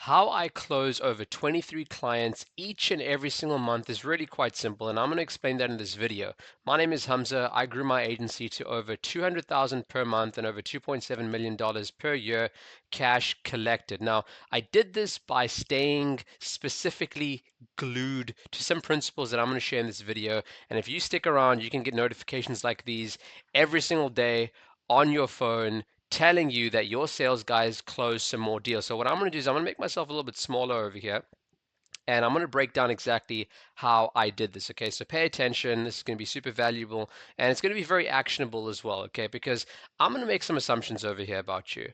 How I close over 23 clients each and every single month is really quite simple, and I'm going to explain that in this video. My name is Hamza. I grew my agency to over 200,000 per month and over $2.7 million per year cash collected. Now, I did this by staying specifically glued to some principles that I'm going to share in this video. And if you stick around, you can get notifications like these every single day on your phone telling you that your sales guys close some more deals. So what I'm going to do is I'm going to make myself a little bit smaller over here. And I'm going to break down exactly how I did this. Okay, so pay attention. This is going to be super valuable and it's going to be very actionable as well. Okay, because I'm going to make some assumptions over here about you.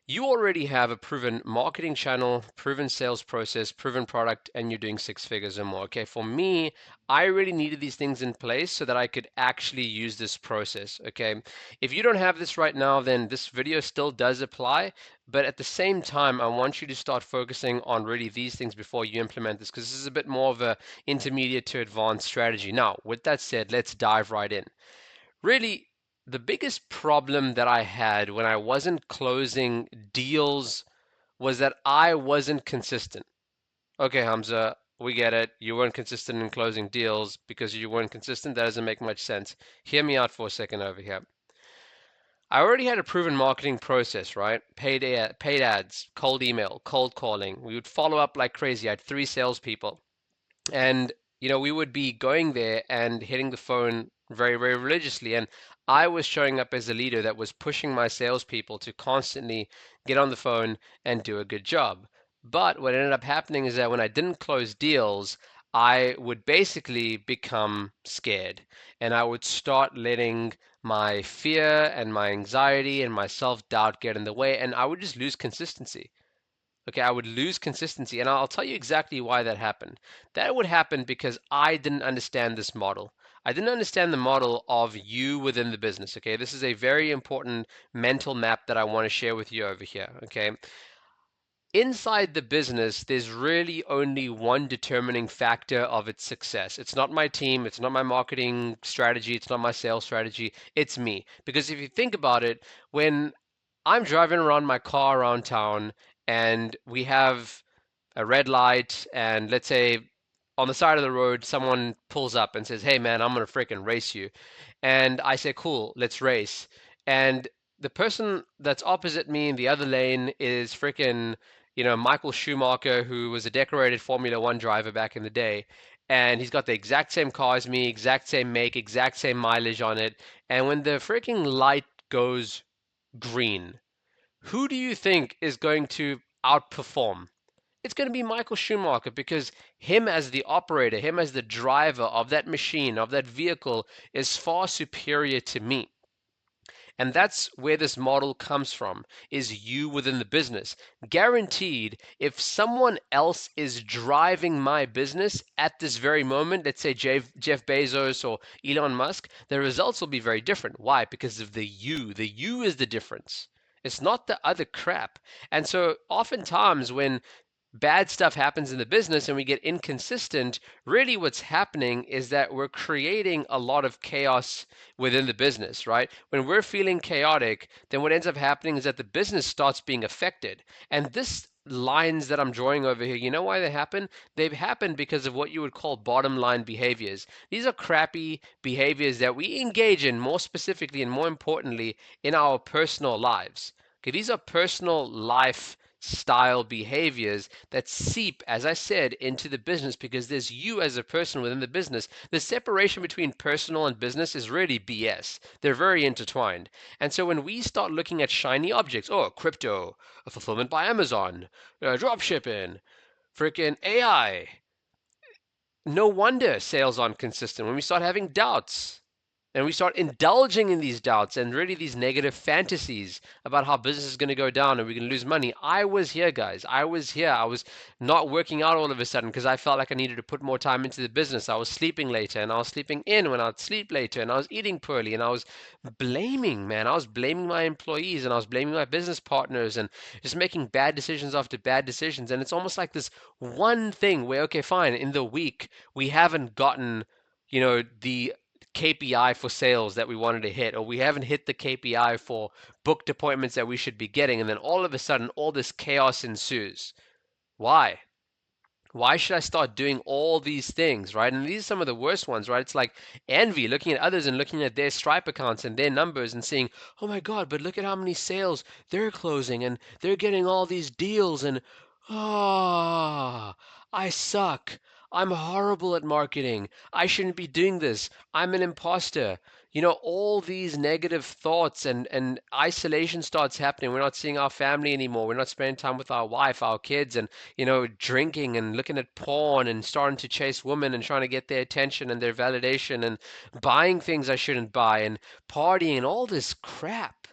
You already have a proven marketing channel, proven sales process, proven product, and you're doing six figures or more. Okay, for me, I really needed these things in place so that I could actually use this process. Okay, if you don't have this right now, then this video still does apply. But at the same time, I want you to start focusing on really these things before you implement this, because this is a bit more of a intermediate to advanced strategy. Now, with that said, let's dive right in. Really, the biggest problem that I had when I wasn't closing deals was that I wasn't consistent. Okay, Hamza, we get it. You weren't consistent in closing deals because you weren't consistent. That doesn't make much sense. Hear me out for a second over here. I already had a proven marketing process, right? Paid ads, cold email, cold calling. We would follow up like crazy. I had three salespeople. And, we would be going there and hitting the phone very, very religiously. And I was showing up as a leader that was pushing my salespeople to constantly get on the phone and do a good job. But what ended up happening is that when I didn't close deals, I would basically become scared and I would start letting my fear and my anxiety and my self doubt get in the way, and I would just lose consistency. Okay, I would lose consistency, and I'll tell you exactly why that happened. That would happen because I didn't understand this model. I didn't understand the model of you within the business. Okay, this is a very important mental map that I want to share with you over here. Okay, inside the business, there's really only one determining factor of its success. It's not my team, it's not my marketing strategy, it's not my sales strategy, it's me. Because if you think about it, when I'm driving around my car around town and we have a red light, and let's say on the side of the road someone pulls up and says, "Hey man, I'm gonna freaking race you," and I say, "Cool, let's race," and the person that's opposite me in the other lane is freaking, Michael Schumacher, who was a decorated Formula One driver back in the day, and he's got the exact same car as me, exact same make, exact same mileage on it, and when the freaking light goes green, who do you think is going to outperform? It's going to be Michael Schumacher, because him as the operator, him as the driver of that machine, of that vehicle, is far superior to me. And that's where this model comes from, is you within the business. Guaranteed, if someone else is driving my business at this very moment, let's say Jeff Bezos or Elon Musk, the results will be very different. Why? Because of the you. The you is the difference. It's not the other crap. And so oftentimes when bad stuff happens in the business and we get inconsistent, really what's happening is that we're creating a lot of chaos within the business, right? When we're feeling chaotic, then what ends up happening is that the business starts being affected. And this lines that I'm drawing over here, you know why they happen? They've happened because of what you would call bottom line behaviors. These are crappy behaviors that we engage in more specifically and more importantly in our personal lives. Okay, these are personal life style behaviors that seep, as I said, into the business because there's you as a person within the business. The separation between personal and business is really BS. They're very intertwined. And so when we start looking at shiny objects, oh, crypto, fulfillment by Amazon, drop shipping, freaking AI, no wonder sales aren't consistent. When we start having doubts, and we start indulging in these doubts and really these negative fantasies about how business is going to go down and we're going to lose money. I was here, guys. I was here. I was not working out all of a sudden because I felt like I needed to put more time into the business. I was sleeping later and I was sleeping in when I'd sleep later and I was eating poorly and I was blaming, man. I was blaming my employees and I was blaming my business partners and just making bad decisions after bad decisions. And it's almost like this one thing where, okay, fine, in the week, we haven't gotten the KPI for sales that we wanted to hit, or we haven't hit the KPI for booked appointments that we should be getting, and then all of a sudden, all this chaos ensues. Why? Why should I start doing all these things, right? And these are some of the worst ones, right? It's like envy, looking at others and looking at their Stripe accounts and their numbers and seeing, oh my God, but look at how many sales they're closing and they're getting all these deals and ah, I suck. I'm horrible at marketing. I shouldn't be doing this. I'm an imposter. All these negative thoughts and isolation starts happening. We're not seeing our family anymore. We're not spending time with our wife, our kids, and drinking and looking at porn and starting to chase women and trying to get their attention and their validation and buying things I shouldn't buy and partying and all this crap.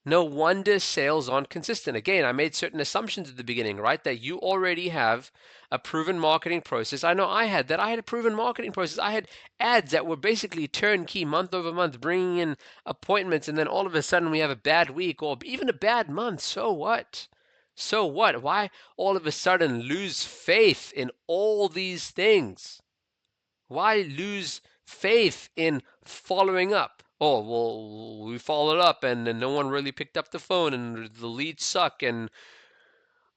No wonder sales aren't consistent. Again, I made certain assumptions at the beginning, right? That you already have a proven marketing process. I know I had that. I had a proven marketing process. I had ads that were basically turnkey month over month, bringing in appointments, and then all of a sudden we have a bad week or even a bad month. So what? So what? Why all of a sudden lose faith in all these things? Why lose faith in following up? Oh, well, we followed up and no one really picked up the phone and the leads suck and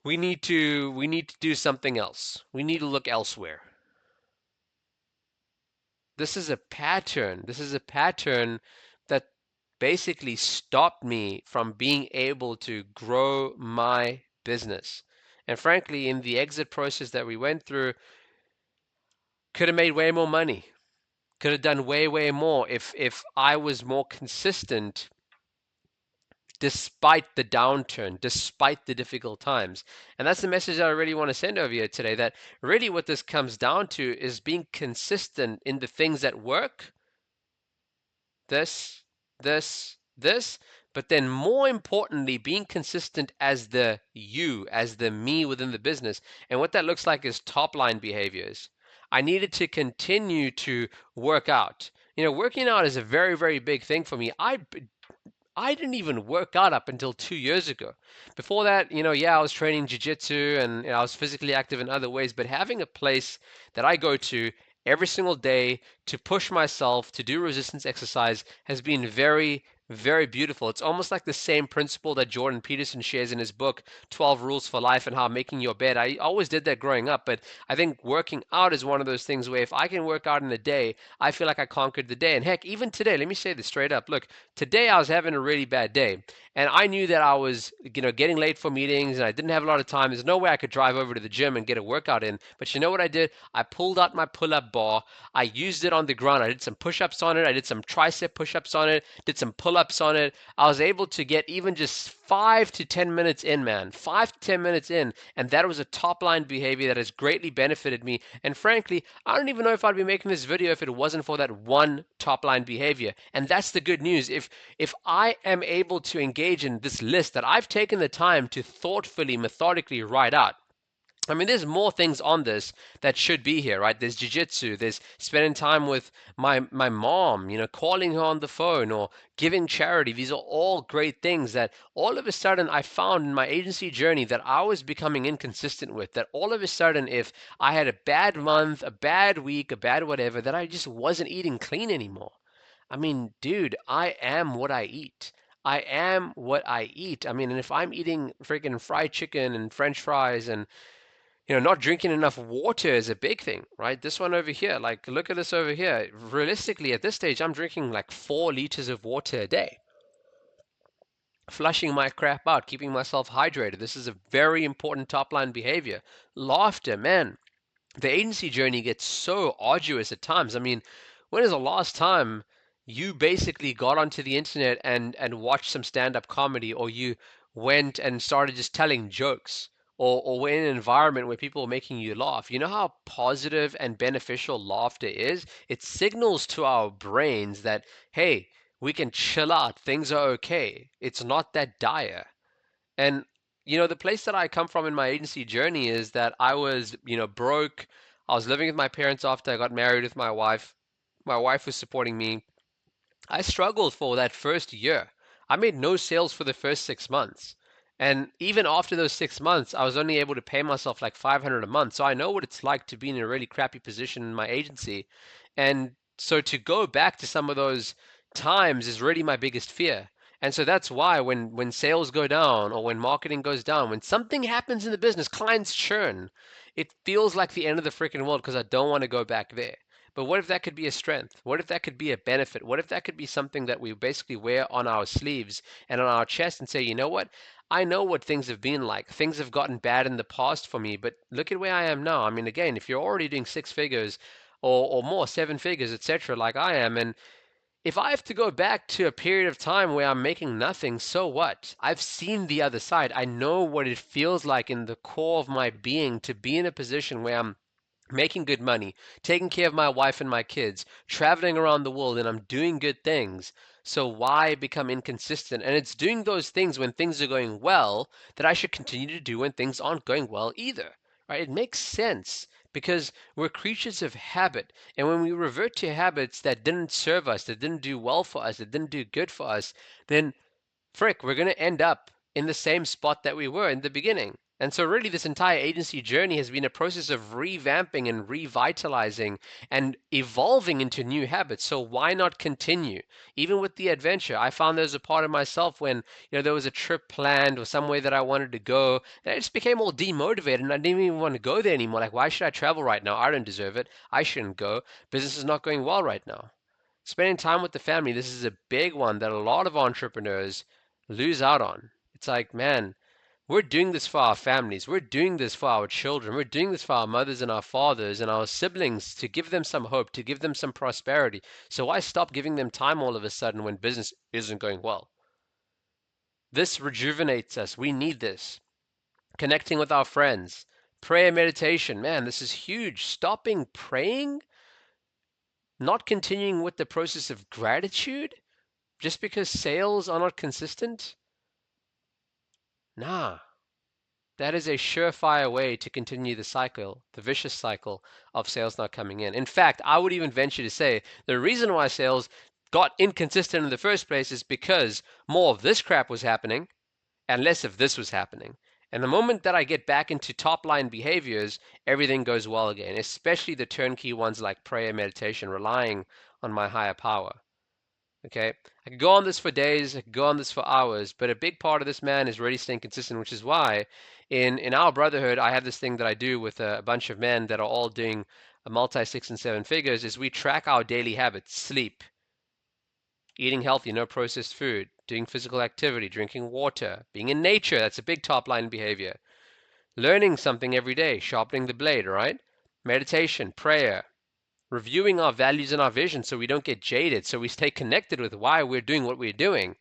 we need to do something else. We need to look elsewhere. This is a pattern. This is a pattern that basically stopped me from being able to grow my business. And frankly, in the exit process that we went through, could have made way more money. Could have done way, way more if I was more consistent despite the downturn, despite the difficult times. And that's the message that I really want to send over here today, that really what this comes down to is being consistent in the things that work, this, this, but then more importantly, being consistent as the you, as the me within the business. And what that looks like is top line behaviors. I needed to continue to work out. Working out is a very, very big thing for me. I didn't even work out up until 2 years ago. Before that, yeah, I was training jiu-jitsu and I was physically active in other ways, but having a place that I go to every single day to push myself to do resistance exercise has been very, very beautiful. It's almost like the same principle that Jordan Peterson shares in his book, 12 Rules for Life and How Making Your Bed. I always did that growing up, but I think working out is one of those things where if I can work out in a day, I feel like I conquered the day. And heck, even today, let me say this straight up. Look, today I was having a really bad day, and I knew that I was, getting late for meetings, and I didn't have a lot of time. There's no way I could drive over to the gym and get a workout in. But you know what I did? I pulled out my pull-up bar. I used it on the ground. I did some push-ups on it. I did some tricep push-ups on it. Did some pull-ups on it. I was able to get even just 5 to 10 minutes in, man. 5 to 10 minutes in, and that was a top-line behavior that has greatly benefited me. And frankly, I don't even know if I'd be making this video if it wasn't for that one top-line behavior. And that's the good news. If I am able to engage in this list that I've taken the time to thoughtfully, methodically write out. I mean, there's more things on this that should be here, right? There's jujitsu, there's spending time with my mom, calling her on the phone or giving charity. These are all great things that all of a sudden I found in my agency journey that I was becoming inconsistent with. That all of a sudden, if I had a bad month, a bad week, a bad whatever, that I just wasn't eating clean anymore. I mean, dude, I am what I eat. I am what I eat. I mean, and if I'm eating freaking fried chicken and French fries and not drinking enough water is a big thing, right? This one over here, like, look at this over here. Realistically, at this stage, I'm drinking like 4 liters of water a day, flushing my crap out, keeping myself hydrated. This is a very important top line behavior. Laughter, man, the agency journey gets so arduous at times. I mean, when is the last time you basically got onto the internet and watched some stand-up comedy, or you went and started just telling jokes, or were in an environment where people were making you laugh? You know how positive and beneficial laughter is? It signals to our brains that, hey, we can chill out, things are okay, it's not that dire. And the place that I come from in my agency journey is that I was, broke. I was living with my parents after I got married with my wife. My wife was supporting me. I struggled for that first year. I made no sales for the first 6 months. And even after those 6 months, I was only able to pay myself like 500 a month. So I know what it's like to be in a really crappy position in my agency. And so to go back to some of those times is really my biggest fear. And so that's why when sales go down or when marketing goes down, when something happens in the business, clients churn, it feels like the end of the freaking world because I don't want to go back there. But what if that could be a strength? What if that could be a benefit? What if that could be something that we basically wear on our sleeves and on our chest and say, you know what? I know what things have been like. Things have gotten bad in the past for me, but look at where I am now. I mean, again, if you're already doing six figures or more, seven figures, etc., like I am, and if I have to go back to a period of time where I'm making nothing, so what? I've seen the other side. I know what it feels like in the core of my being to be in a position where I'm making good money, taking care of my wife and my kids, traveling around the world, and I'm doing good things. So why become inconsistent? And it's doing those things when things are going well that I should continue to do when things aren't going well either. Right? It makes sense because we're creatures of habit. And when we revert to habits that didn't serve us, that didn't do well for us, that didn't do good for us, then frick, we're going to end up in the same spot that we were in the beginning. And so, really, this entire agency journey has been a process of revamping and revitalizing and evolving into new habits. So, why not continue? Even with the adventure, I found there was a part of myself when there was a trip planned or somewhere that I wanted to go, and I just became all demotivated, and I didn't even want to go there anymore. Like, why should I travel right now? I don't deserve it. I shouldn't go. Business is not going well right now. Spending time with the family, this is a big one that a lot of entrepreneurs lose out on. It's like, man, we're doing this for our families. We're doing this for our children. We're doing this for our mothers and our fathers and our siblings to give them some hope, to give them some prosperity. So why stop giving them time all of a sudden when business isn't going well? This rejuvenates us. We need this. Connecting with our friends. Prayer, meditation. Man, this is huge. Stopping praying, not continuing with the process of gratitude just because sales are not consistent. Nah, that is a surefire way to continue the cycle, the vicious cycle of sales not coming in. In fact, I would even venture to say the reason why sales got inconsistent in the first place is because more of this crap was happening and less of this was happening. And the moment that I get back into top line behaviors, everything goes well again, especially the turnkey ones like prayer, meditation, relying on my higher power. Okay, I could go on this for days, I could go on this for hours, but a big part of this, man, is really staying consistent, which is why in our brotherhood, I have this thing that I do with a bunch of men that are all doing a multi six and seven figures, is we track our daily habits, sleep, eating healthy, no processed food, doing physical activity, drinking water, being in nature, that's a big top line behavior, learning something every day, sharpening the blade, right? Meditation, prayer, reviewing our values and our vision so we don't get jaded, so we stay connected with why we're doing what we're doing.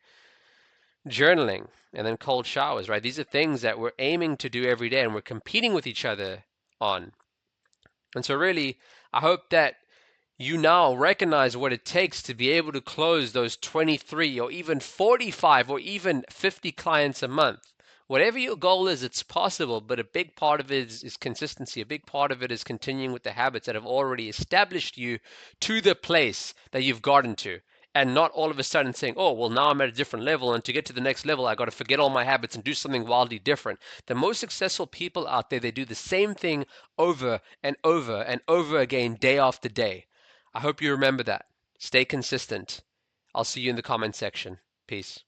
Journaling, and then cold showers, right? These are things that we're aiming to do every day and we're competing with each other on. And so, really, I hope that you now recognize what it takes to be able to close those 23 or even 45 or even 50 clients a month. Whatever your goal is, it's possible, but a big part of it is consistency. A big part of it is continuing with the habits that have already established you to the place that you've gotten to. And not all of a sudden saying, oh, well, now I'm at a different level. And to get to the next level, I got to forget all my habits and do something wildly different. The most successful people out there, they do the same thing over and over and over again, day after day. I hope you remember that. Stay consistent. I'll see you in the comment section. Peace.